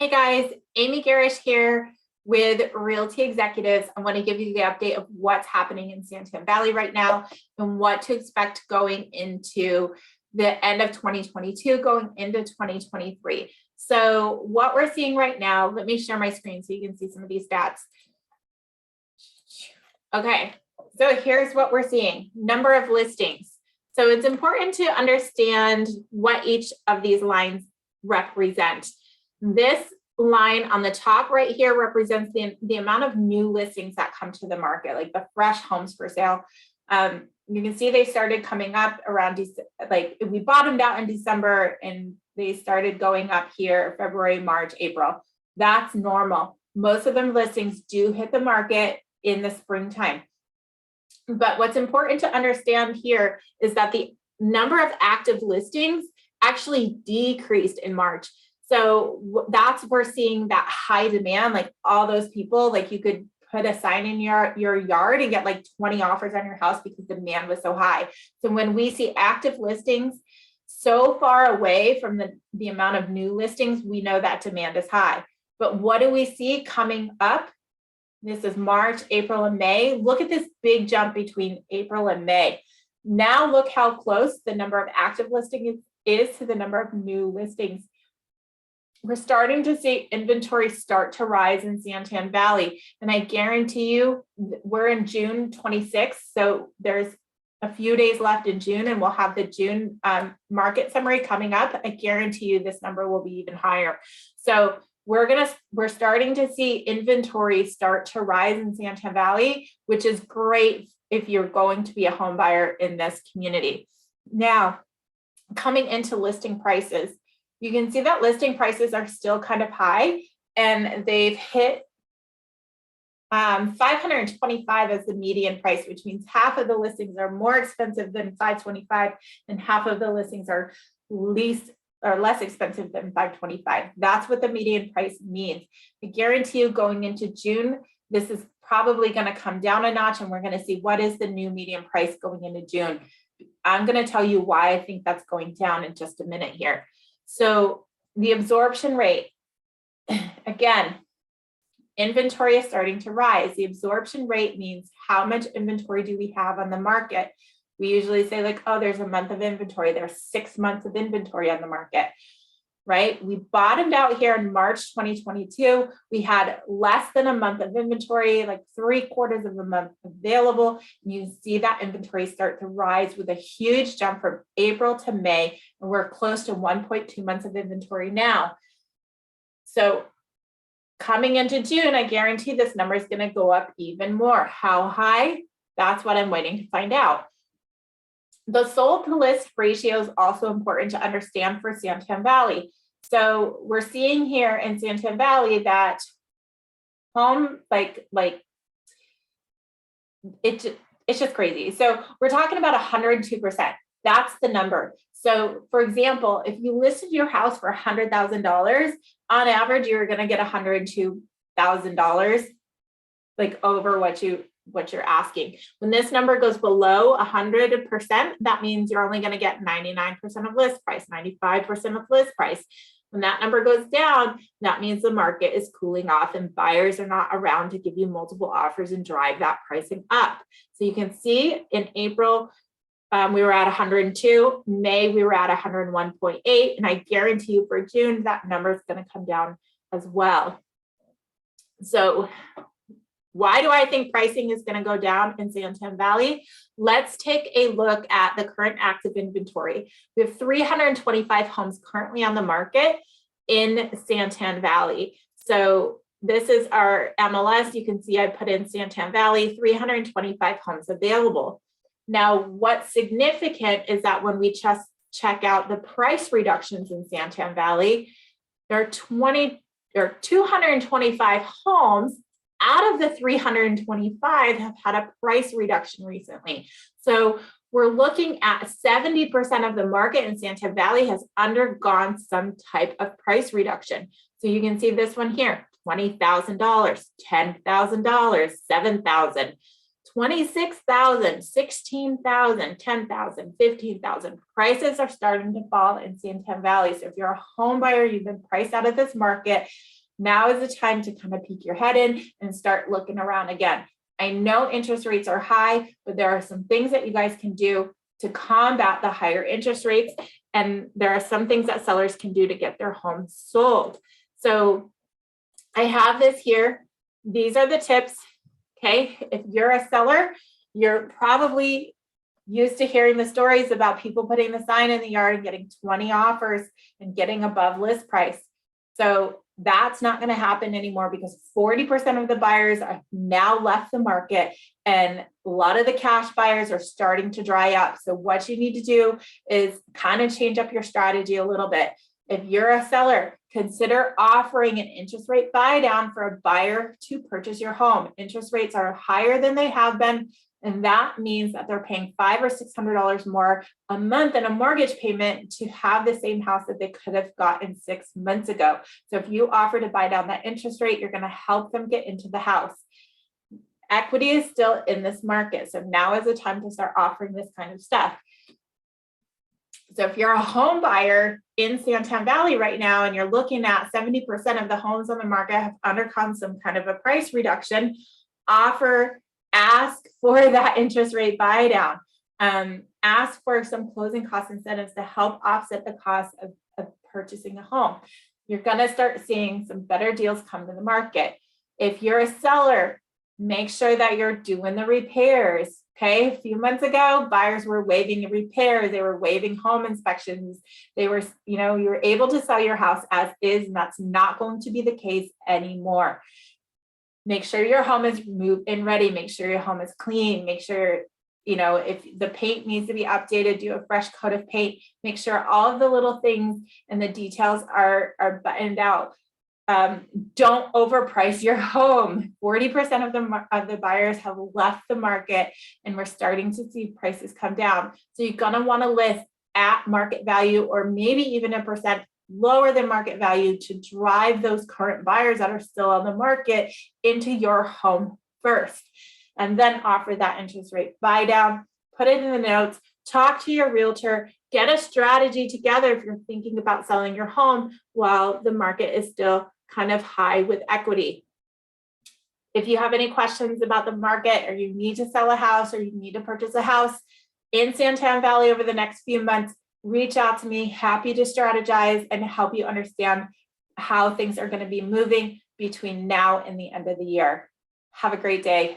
Hey guys, Amy Garish here with Realty Executives. I want to give you the update of what's happening in Santan Valley right now and what to expect going into the end of 2022, going into 2023. So what we're seeing right now, let me share my screen so you can see some of these stats. Okay, so here's what we're seeing, number of listings. So it's important to understand what each of these lines represent. This line on the top right here represents the amount of new listings that come to the market, like the fresh homes for sale. You can see they started coming up around, like we bottomed out in December and they started going up here February, March, April. That's normal. Most of them listings do hit the market in the springtime. But what's important to understand here is that the number of active listings actually decreased in March. So that's, we're seeing that high demand, like all those people, like you could put a sign in your yard and get like 20 offers on your house because the demand was so high. So when we see active listings so far away from the amount of new listings, we know that demand is high. But what do we see coming up? This is March, April, and May. Look at this big jump between April and May. Now look how close the number of active listings is to the number of new listings. We're starting to see inventory start to rise in Santan Valley. And I guarantee you, we're in June 26th. So there's a few days left in June and we'll have the June market summary coming up. I guarantee you this number will be even higher. So we're starting to see inventory start to rise in Santan Valley, which is great if you're going to be a home buyer in this community. Now, coming into listing prices, you can see that listing prices are still kind of high and they've hit 525 as the median price, which means half of the listings are more expensive than 525 and half of the listings are less expensive than 525. That's what the median price means. I guarantee you going into June, this is probably going to come down a notch and we're going to see what is the new median price going into June. I'm going to tell you why I think that's going down in just a minute here. So the absorption rate, again, inventory is starting to rise. The absorption rate means how much inventory do we have on the market? We usually say like, oh, there's a month of inventory. There's 6 months of inventory on the market, right? We bottomed out here in March 2022. We had less than a month of inventory, like 3/4 of a month available. And you see that inventory start to rise with a huge jump from April to May. And we're close to 1.2 months of inventory now. So coming into June, I guarantee this number is going to go up even more. How high? That's what I'm waiting to find out. The sold to list ratio is also important to understand for Santan Valley. So we're seeing here in Santan Valley that it's just crazy. So we're talking about 102%. That's the number. So for example, if you listed your house for $100,000, on average, you're going to get $102,000 like over what you're asking. When this number goes below 100%, that means you're only going to get 99% of list price, 95% of list price. When that number goes down, that means the market is cooling off and buyers are not around to give you multiple offers and drive that pricing up. So you can see in April, we were at 102, May, we were at 101.8, and I guarantee you for June, that number is going to come down as well. So why do I think pricing is going to go down in Santan Valley? Let's take a look at the current active inventory. We have 325 homes currently on the market in Santan Valley. So this is our MLS. You can see I put in Santan Valley, 325 homes available. Now, what's significant is that when we just check out the price reductions in Santan Valley, there are 225 homes out of the 325 have had a price reduction recently. So we're looking at 70% of the market in Santan Valley has undergone some type of price reduction. So you can see this one here, $20,000, $10,000, $7,000, $26,000, $16,000, $10,000, $15,000. Prices are starting to fall in San Tan Valley. So if you're a home buyer, you've been priced out of this market, now is the time to kind of peek your head in and start looking around again. I know interest rates are high, but there are some things that you guys can do to combat the higher interest rates. And there are some things that sellers can do to get their homes sold. So I have this here. These are the tips. Okay, if you're a seller, you're probably used to hearing the stories about people putting the sign in the yard and getting 20 offers and getting above list price. So that's not going to happen anymore because 40% of the buyers are now left the market and a lot of the cash buyers are starting to dry up. So what you need to do is kind of change up your strategy a little bit. If you're a seller, consider offering an interest rate buy down for a buyer to purchase your home. Interest rates are higher than they have been, and that means that they're paying $500 or $600 more a month in a mortgage payment to have the same house that they could have gotten 6 months ago. So if you offer to buy down that interest rate, you're going to help them get into the house. Equity is still in this market, so now is the time to start offering this kind of stuff. So if you're a home buyer in San Tan Valley right now, and you're looking at 70% of the homes on the market have undergone some kind of a price reduction, ask for that interest rate buy down. Ask for some closing cost incentives to help offset the cost of purchasing a home. You're gonna start seeing some better deals come to the market. If you're a seller, make sure that you're doing the repairs. Okay, a few months ago, buyers were waiving repairs, they were waiving home inspections, they were, you were able to sell your house as is, and that's not going to be the case anymore. Make sure your home is move-in ready, make sure your home is clean, make sure, if the paint needs to be updated, do a fresh coat of paint, make sure all of the little things and the details are buttoned out. Don't overprice your home. 40% of the buyers have left the market, and we're starting to see prices come down. So you're gonna want to list at market value, or maybe even a percent lower than market value, to drive those current buyers that are still on the market into your home first, and then offer that interest rate buy down. Put it in the notes. Talk to your realtor. Get a strategy together if you're thinking about selling your home while the market is still kind of high with equity. If you have any questions about the market, or you need to sell a house, or you need to purchase a house in San Tan Valley over the next few months, reach out to me. Happy to strategize and help you understand how things are going to be moving between now and the end of the year. Have a great day.